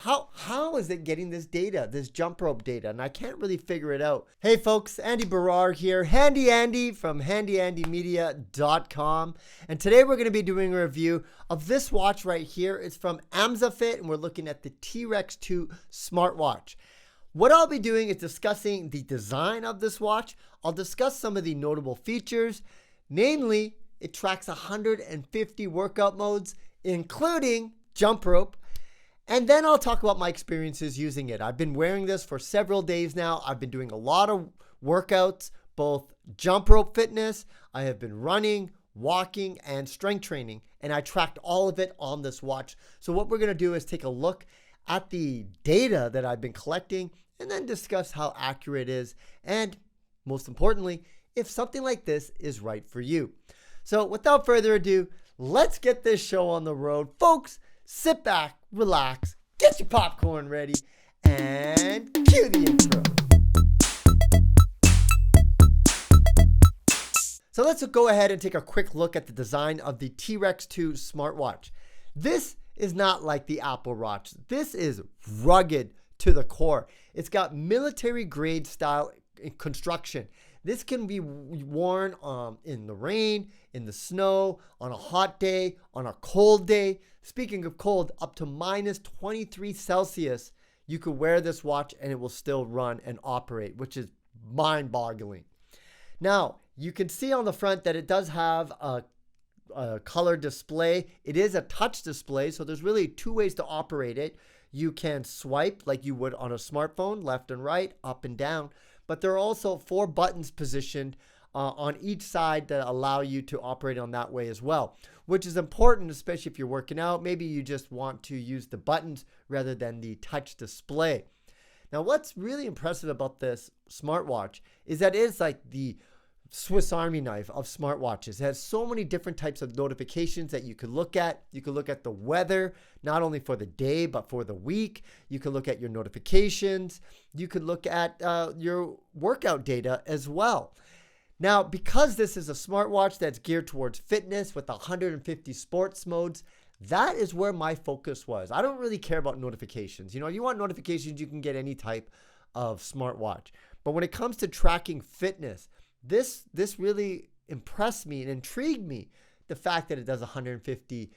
How is it getting this data, this jump rope data? And I can't really figure it out. Hey folks, Andy Baryer here, Handy Andy from handyandymedia.com. And today we're going to be doing a review of this watch right here. It's from Amazfit and we're looking at the T-Rex 2 smartwatch. What I'll be doing is discussing the design of this watch. I'll discuss some of the notable features, namely it tracks 150 workout modes, including jump rope. And then I'll talk about my experiences using it. I've been wearing this for several days now. I've been doing a lot of workouts, both jump rope fitness. I have been running, walking, and strength training. And I tracked all of it on this watch. So what we're going to do is take a look at the data that I've been collecting and then discuss how accurate it is. And most importantly, if something like this is right for you. So without further ado, let's get this show on the road. Folks, sit back, relax, get your popcorn ready, and cue the intro. So let's go ahead and take a quick look at the design of the T-Rex 2 smartwatch. This is not like the Apple Watch. This is rugged to the core. It's got military grade style construction. This can be worn in the rain, in the snow, on a hot day, on a cold day. Speaking of cold, up to minus 23 Celsius, you could wear this watch and it will still run and operate, which is mind-boggling. Now, you can see on the front that it does have a color display. It is a touch display, so there's really two ways to operate it. You can swipe like you would on a smartphone, left and right, up and down. But there are also 4 buttons positioned on each side that allow you to operate on that way as well, which is important, especially if you're working out. Maybe you just want to use the buttons rather than the touch display. Now, what's really impressive about this smartwatch is that it is like the Swiss Army knife of smartwatches. It has so many different types of notifications that you could look at. You could look at the weather, not only for the day, but for the week. You could look at your notifications. You could look at your workout data as well. Now, because this is a smartwatch that's geared towards fitness with 150 sports modes, that is where my focus was. I don't really care about notifications. You know, you want notifications, you can get any type of smartwatch. But when it comes to tracking fitness, this really impressed me and intrigued me, the fact that it does 150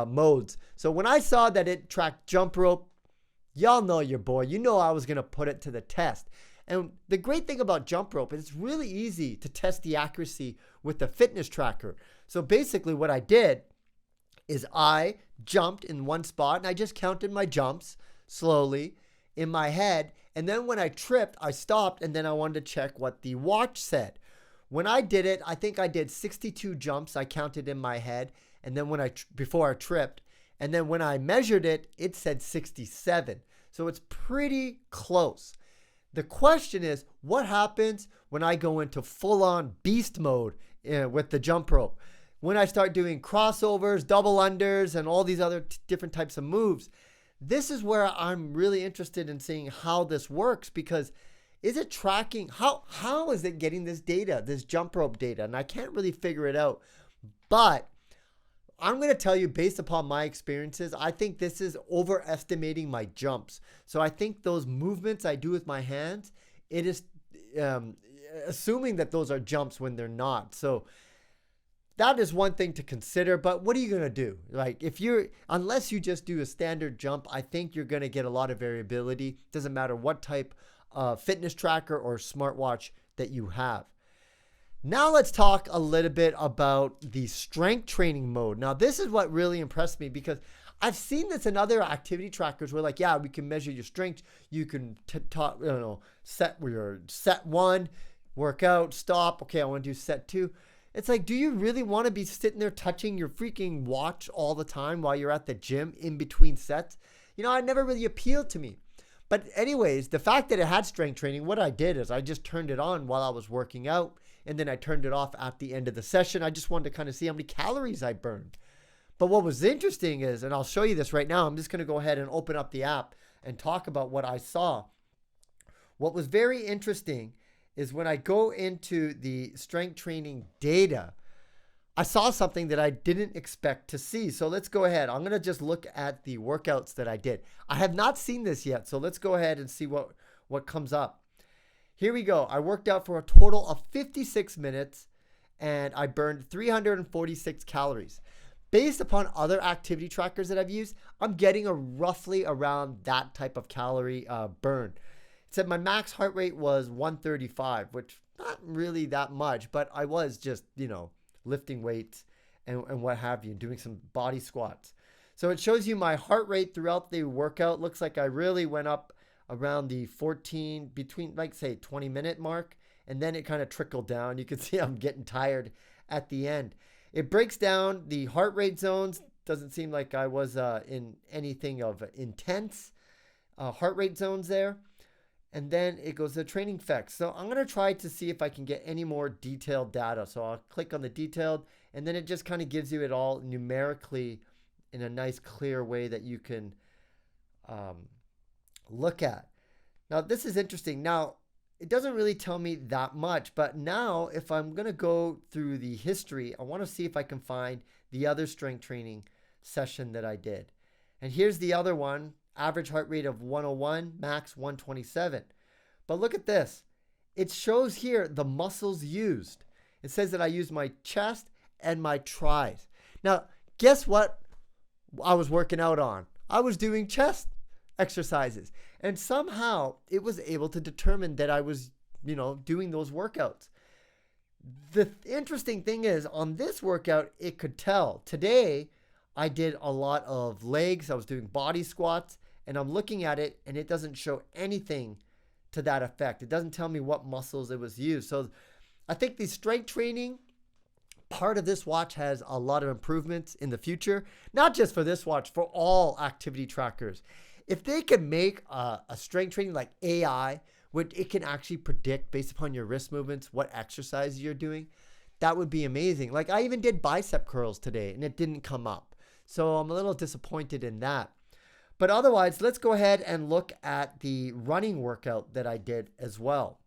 modes. So when I saw that it tracked jump rope, y'all know your boy. You know I was going to put it to the test. And the great thing about jump rope is it's really easy to test the accuracy with the fitness tracker. So basically what I did is I jumped in one spot and I just counted my jumps slowly in my head. And then when I tripped, I stopped and then I wanted to check what the watch said. When I did it, I think I did 62 jumps. I counted in my head. And then before I tripped, and then when I measured it, it said 67. So it's pretty close. The question is, what happens when I go into full-on beast mode with the jump rope? When I start doing crossovers, double unders, and all these other different types of moves, this is where I'm really interested in seeing how this works, because is it tracking? How is it getting this data, this jump rope data? And I can't really figure it out. But I'm going to tell you, based upon my experiences, I think this is overestimating my jumps. So I think those movements I do with my hands, it is assuming that those are jumps when they're not. So that is one thing to consider. But what are you going to do? Like, unless you just do a standard jump, I think you're going to get a lot of variability. Doesn't matter what type of fitness tracker or smartwatch that you have. Now let's talk a little bit about the strength training mode. Now this is what really impressed me, because I've seen this in other activity trackers where, like, yeah, we can measure your strength. You can set your set 1, work out, stop. Okay, I want to do set 2. It's like, do you really want to be sitting there touching your freaking watch all the time while you're at the gym in between sets? You know, it never really appealed to me. But anyways, the fact that it had strength training, what I did is I just turned it on while I was working out, and then I turned it off at the end of the session. I just wanted to kind of see how many calories I burned. But what was interesting is, and I'll show you this right now, I'm just going to go ahead and open up the app and talk about what I saw. What was very interesting is when I go into the strength training data, I saw something that I didn't expect to see. So let's go ahead. I'm going to just look at the workouts that I did. I have not seen this yet. So let's go ahead and see what comes up. Here we go. I worked out for a total of 56 minutes and I burned 346 calories. Based upon other activity trackers that I've used, I'm getting a roughly around that type of calorie burn. It said my max heart rate was 135, which not really that much, but I was just, lifting weights and what have you, doing some body squats. So it shows you my heart rate throughout the workout. Looks like I really went up around the 14, between like say 20-minute mark, and then it kind of trickled down. You can see I'm getting tired at the end. It breaks down the heart rate zones. Doesn't seem like I was in anything of intense heart rate zones there. And then it goes to training effects. So I'm going to try to see if I can get any more detailed data. So I'll click on the detailed, and then it just kind of gives you it all numerically in a nice clear way that you can look at. Now this is interesting. Now it doesn't really tell me that much, but now if I'm going to go through the history, I want to see if I can find the other strength training session that I did. And here's the other one. Average heart rate of 101, max 127. But look at this. It shows here the muscles used. It says that I used my chest and my tris. Now, guess what I was working out on? I was doing chest exercises. And somehow it was able to determine that I was, doing those workouts. The interesting thing is on this workout, it could tell. Today, I did a lot of legs. I was doing body squats. And I'm looking at it and it doesn't show anything to that effect. It doesn't tell me what muscles it was used. So I think the strength training part of this watch has a lot of improvements in the future, not just for this watch, for all activity trackers. If they could make a strength training like AI, where it can actually predict based upon your wrist movements, what exercise you're doing, that would be amazing. Like I even did bicep curls today and it didn't come up. So I'm a little disappointed in that. But otherwise, let's go ahead and look at the running workout that I did as well.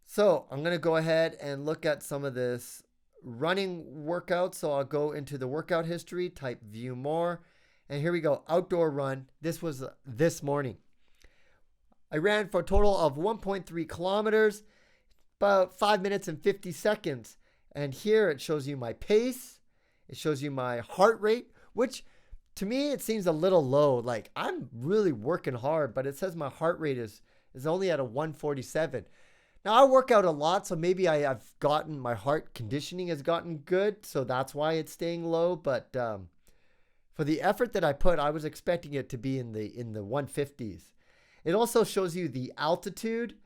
So I'm going to go ahead and look at some of this running workout. So I'll go into the workout history, type view more. And here we go, outdoor run. This was this morning. I ran for a total of 1.3 kilometers, about 5 minutes and 50 seconds. And here it shows you my pace. It shows you my heart rate, which to me, it seems a little low. Like I'm really working hard, but it says my heart rate is only at a 147. Now I work out a lot, so maybe I've gotten, my heart conditioning has gotten good. So that's why it's staying low. But for the effort that I put, I was expecting it to be in the 150s. It also shows you the altitude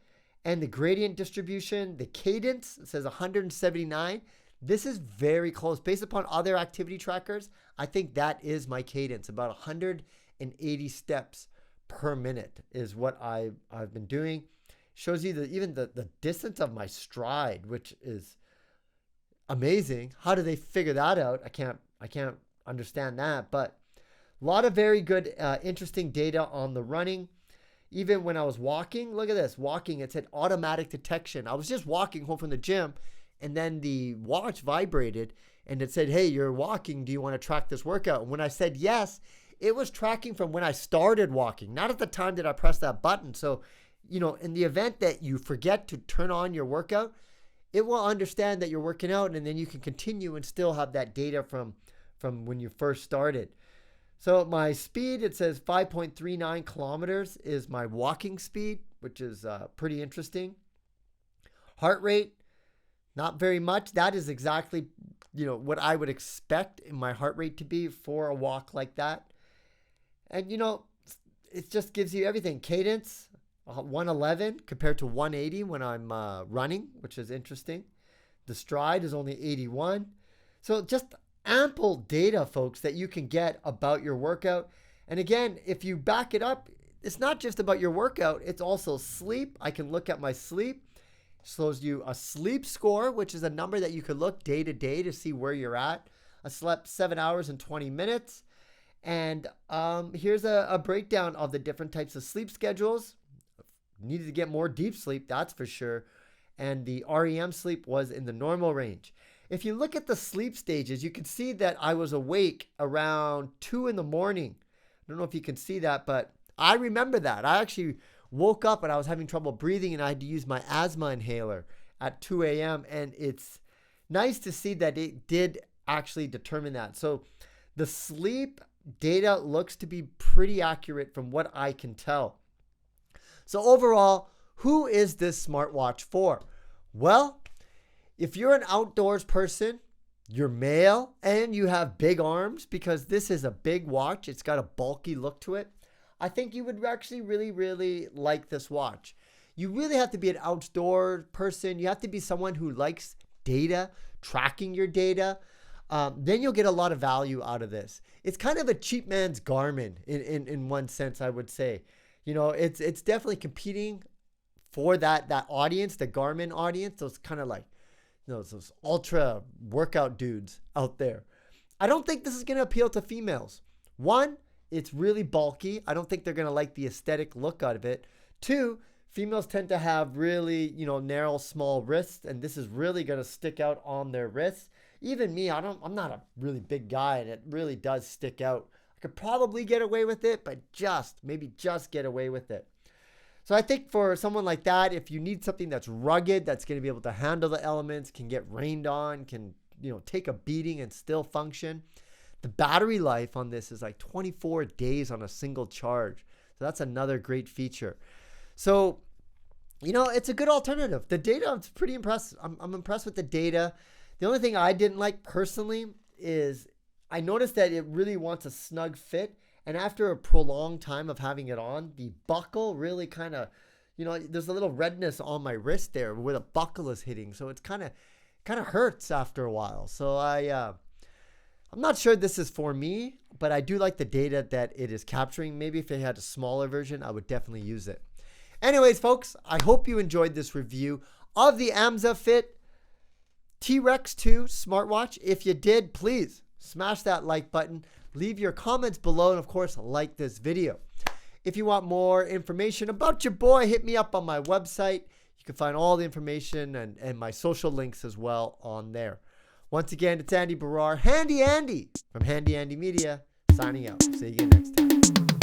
and the gradient distribution, the cadence. It says 179. This is very close. Based upon other activity trackers, I think that is my cadence. About 180 steps per minute is what I've been doing. Shows you even the distance of my stride, which is amazing. How do they figure that out? I can't understand that. But a lot of very good, interesting data on the running. Even when I was walking, look at this. Walking, it said automatic detection. I was just walking home from the gym. And then the watch vibrated and it said, hey, you're walking. Do you want to track this workout? And when I said yes, it was tracking from when I started walking, not at the time that I pressed that button. So, in the event that you forget to turn on your workout, it will understand that you're working out and then you can continue and still have that data from when you first started. So my speed, it says 5.39 kilometers is my walking speed, which is pretty interesting. Heart rate. Not very much. That is exactly, what I would expect in my heart rate to be for a walk like that. And, it just gives you everything. Cadence, 111 compared to 180 when I'm running, which is interesting. The stride is only 81. So just ample data, folks, that you can get about your workout. And again, if you back it up, it's not just about your workout. It's also sleep. I can look at my sleep. Shows you a sleep score, which is a number that you could look day to day to see where you're at. I slept 7 hours and 20 minutes. And here's a breakdown of the different types of sleep schedules. Needed to get more deep sleep, that's for sure. and the REM sleep was in the normal range. If you look at the sleep stages, you can see that I was awake around 2 in the morning. I don't know if you can see that, but I remember that. I actually woke up and I was having trouble breathing and I had to use my asthma inhaler at 2 a.m. And it's nice to see that it did actually determine that. So the sleep data looks to be pretty accurate from what I can tell. So overall, who is this smartwatch for? Well, if you're an outdoors person, you're male, and you have big arms, because this is a big watch, it's got a bulky look to it, I think you would actually really like this watch. You really have to be an outdoor person. You have to be someone who likes data, tracking your data. Then you'll get a lot of value out of this. It's kind of a cheap man's Garmin in one sense, I would say. You know, it's definitely competing for that audience, the Garmin audience, those kind of like, you know, those ultra workout dudes out there. I don't think this is going to appeal to females. One, it's really bulky. I don't think they're going to like the aesthetic look out of it. Two, females tend to have really, you know, narrow, small wrists, and this is really going to stick out on their wrists. Even me, I'm not a really big guy, and it really does stick out. I could probably get away with it, but maybe just get away with it. So I think for someone like that, if you need something that's rugged, that's going to be able to handle the elements, can get rained on, can, you know, take a beating and still function. The battery life on this is like 24 days on a single charge. So that's another great feature. So, you know, it's a good alternative. The data, it's pretty impressive. I'm impressed with the data. The only thing I didn't like personally is I noticed that it really wants a snug fit. And after a prolonged time of having it on, the buckle really kind of, you know, there's a little redness on my wrist there where the buckle is hitting. So it's kind of hurts after a while. So I'm not sure this is for me, but I do like the data that it is capturing. Maybe if it had a smaller version, I would definitely use it. Anyways, folks, I hope you enjoyed this review of the Amazfit T-Rex 2 smartwatch. If you did, please smash that like button. Leave your comments below, and of course, like this video. If you want more information about your boy, hit me up on my website. You can find all the information and my social links as well on there. Once again, it's Andy Baryer, Handy Andy from Handy Andy Media, signing out. See you again next time.